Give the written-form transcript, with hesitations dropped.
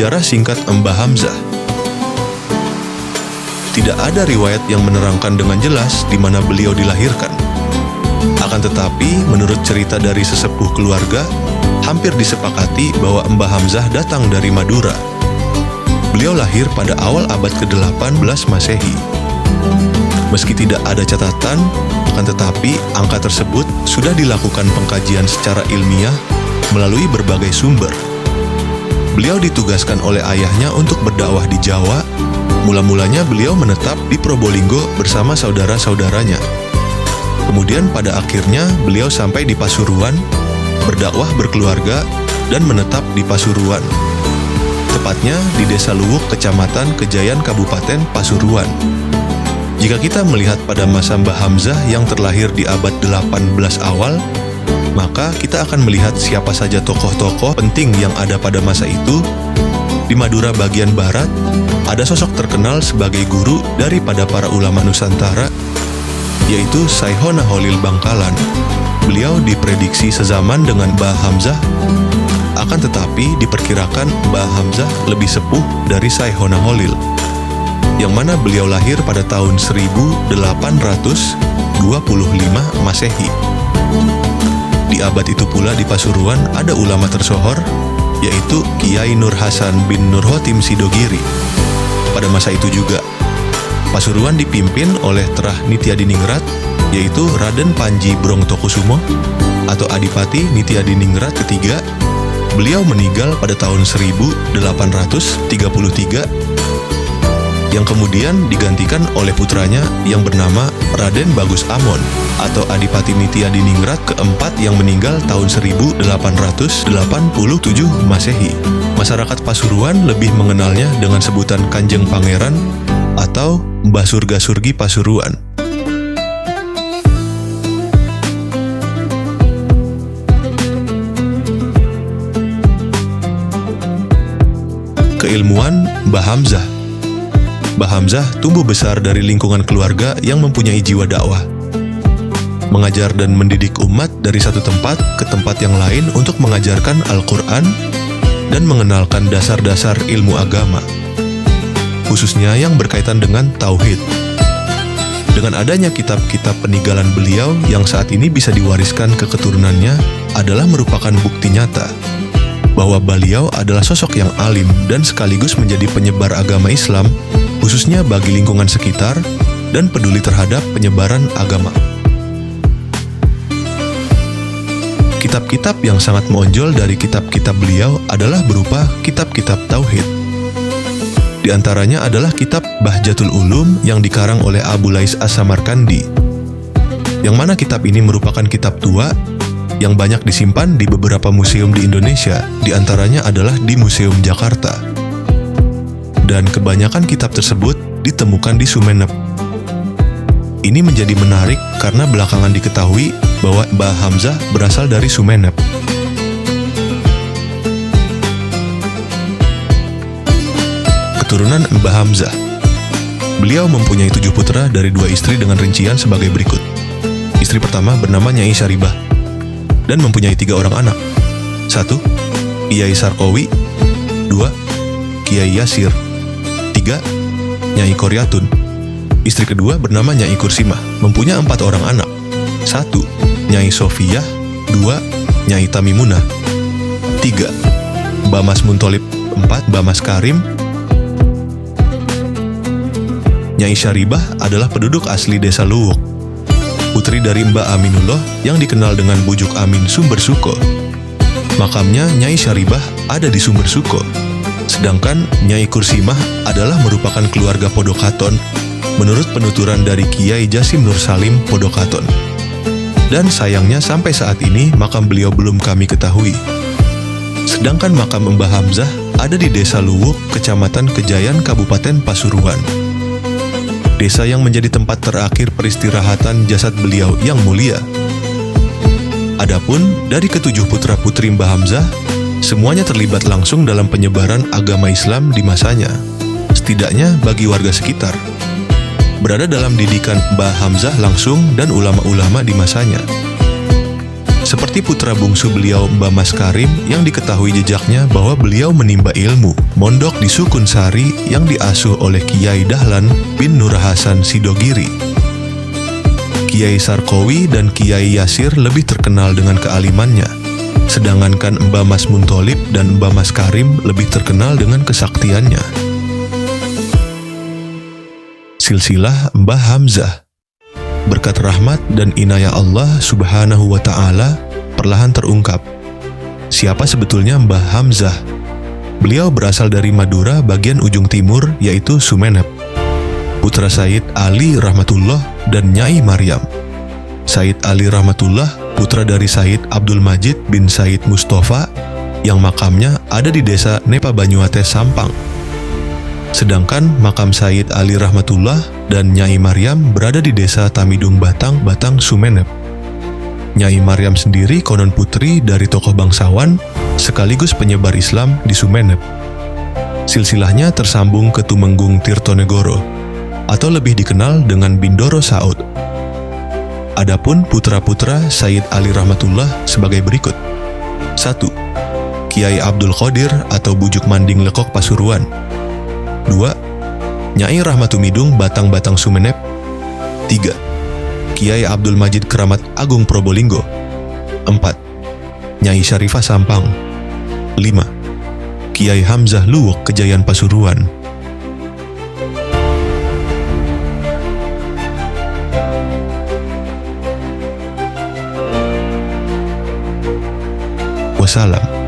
Sejarah singkat Mbah Hamzah. Tidak ada riwayat yang menerangkan dengan jelas di mana beliau dilahirkan. Akan tetapi, menurut cerita dari sesepuh keluarga, hampir disepakati bahwa Mbah Hamzah datang dari Madura. Beliau lahir pada awal abad ke-18 Masehi. Meski tidak ada catatan, akan tetapi angka tersebut sudah dilakukan pengkajian secara ilmiah melalui berbagai sumber. Beliau ditugaskan oleh ayahnya untuk berdakwah di Jawa. Mula-mulanya beliau menetap di Probolinggo bersama saudara-saudaranya. Kemudian pada akhirnya beliau sampai di Pasuruan, berdakwah berkeluarga, dan menetap di Pasuruan. Tepatnya di Desa Luwuk, Kecamatan Kejayan, Kabupaten Pasuruan. Jika kita melihat pada masa Mbah Hamzah yang terlahir di abad 18 awal, maka kita akan melihat siapa saja tokoh-tokoh penting yang ada pada masa itu. Di Madura bagian barat, ada sosok terkenal sebagai guru daripada para ulama Nusantara, yaitu Saihona Holil Bangkalan. Beliau diprediksi sezaman dengan Mbah Hamzah, akan tetapi diperkirakan Mbah Hamzah lebih sepuh dari Saihona Holil, yang mana beliau lahir pada tahun 1825 Masehi. Di abad itu pula di Pasuruan ada ulama tersohor, yaitu Kiai Nur Hasan bin Nur Hotim Sidogiri. Pada masa itu juga, Pasuruan dipimpin oleh Terah Nityadiningrat, yaitu Raden Panji Brongtokusumo atau Adipati Nityadiningrat ketiga. Beliau meninggal pada tahun 1833, yang kemudian digantikan oleh putranya yang bernama Raden Bagus Amon atau Adipati Nityadiningrat keempat yang meninggal tahun 1887 Masehi. Masyarakat Pasuruan lebih mengenalnya dengan sebutan Kanjeng Pangeran atau Mbah Surga Surgi Pasuruan. Keilmuan Mbah Hamzah. Mbah Hamzah tumbuh besar dari lingkungan keluarga yang mempunyai jiwa dakwah. Mengajar dan mendidik umat dari satu tempat ke tempat yang lain untuk mengajarkan Al-Quran dan mengenalkan dasar-dasar ilmu agama, khususnya yang berkaitan dengan tauhid. Dengan adanya kitab-kitab peninggalan beliau yang saat ini bisa diwariskan ke keturunannya adalah merupakan bukti nyata bahwa beliau adalah sosok yang alim dan sekaligus menjadi penyebar agama Islam, khususnya bagi lingkungan sekitar dan peduli terhadap penyebaran agama. Kitab-kitab yang sangat menonjol dari kitab-kitab beliau adalah berupa kitab-kitab tauhid. Di antaranya adalah kitab Bahjatul Ulum yang dikarang oleh Abu Lais As-Samarkandi, yang mana kitab ini merupakan kitab tua yang banyak disimpan di beberapa museum di Indonesia, di antaranya adalah di Museum Jakarta. Dan kebanyakan kitab tersebut ditemukan di Sumenep. Ini menjadi menarik karena belakangan diketahui bahwa Mbah Hamzah berasal dari Sumenep. Keturunan Mbah Hamzah. Beliau mempunyai 7 putra dari 2 istri dengan rincian sebagai berikut. Istri pertama bernama Nyai Saribah dan mempunyai 3 orang anak. 1. Kiai Sarkowi. 2. Kiai Yasir. 3. Nyai Koryatun. Istri kedua bernama Nyai Kursimah, mempunyai 4 orang anak. 1. Nyai Sofiyah. 2. Nyai Tamimunah. 3. Bamas Muntolib. 4. Bamas Karim. Nyai Saribah adalah penduduk asli Desa Luwuk, putri dari Mbah Aminullah yang dikenal dengan bujuk Amin Sumbersuko. Makamnya Nyai Saribah ada di Sumbersuko, sedangkan Nyai Kursimah adalah merupakan keluarga Podokaton menurut penuturan dari Kiai Jasim Nur Salim Podokaton. Dan sayangnya sampai saat ini makam beliau belum kami ketahui. Sedangkan makam Mbah Hamzah ada di Desa Luwuk, Kecamatan Kejayan, Kabupaten Pasuruan. Desa yang menjadi tempat terakhir peristirahatan jasad beliau yang mulia. Adapun dari ke-7 putra-putri Mbah Hamzah, semuanya terlibat langsung dalam penyebaran agama Islam di masanya, setidaknya bagi warga sekitar. Berada dalam didikan Mbah Hamzah langsung dan ulama-ulama di masanya. Seperti putra bungsu beliau Mbah Mas Karim yang diketahui jejaknya bahwa beliau menimba ilmu, mondok di Sukun Sari yang diasuh oleh Kiai Dahlan bin Nur Hasan Sidogiri. Kiai Sarkowi dan Kiai Yasir lebih terkenal dengan kealimannya, sedangkan Mbah Mas Muntolib dan Mbah Mas Karim lebih terkenal dengan kesaktiannya. Silsilah Mbah Hamzah. Berkat rahmat dan inayah Allah Subhanahu wa Ta'ala, perlahan terungkap siapa sebetulnya Mbah Hamzah. Beliau berasal dari Madura bagian ujung timur, yaitu Sumenep. Putra Said Ali Rahmatullah dan Nyai Maryam. Said Ali Rahmatullah putra dari Said Abdul Majid bin Said Mustafa yang makamnya ada di desa Nepa Banyuates Sampang. Sedangkan makam Said Ali Rahmatullah dan Nyai Maryam berada di desa Tamidung Batang, Batang, Sumenep. Nyai Maryam sendiri konon putri dari tokoh bangsawan sekaligus penyebar Islam di Sumenep. Silsilahnya tersambung ke Tumenggung Tirtonegoro, atau lebih dikenal dengan Bindoro Saud. Adapun putra-putra Said Ali Rahmatullah sebagai berikut. 1. Kiai Abdul Qadir atau Bujuk Manding Lekok Pasuruan. 2. Nyai Rahmatumidung Batang-Batang Sumenep. 3. Kiai Abdul Majid Keramat Agung Probolinggo. 4. Nyai Syarifah Sampang. 5. Kiai Hamzah Luwuk Kejayan Pasuruan. Wassalam.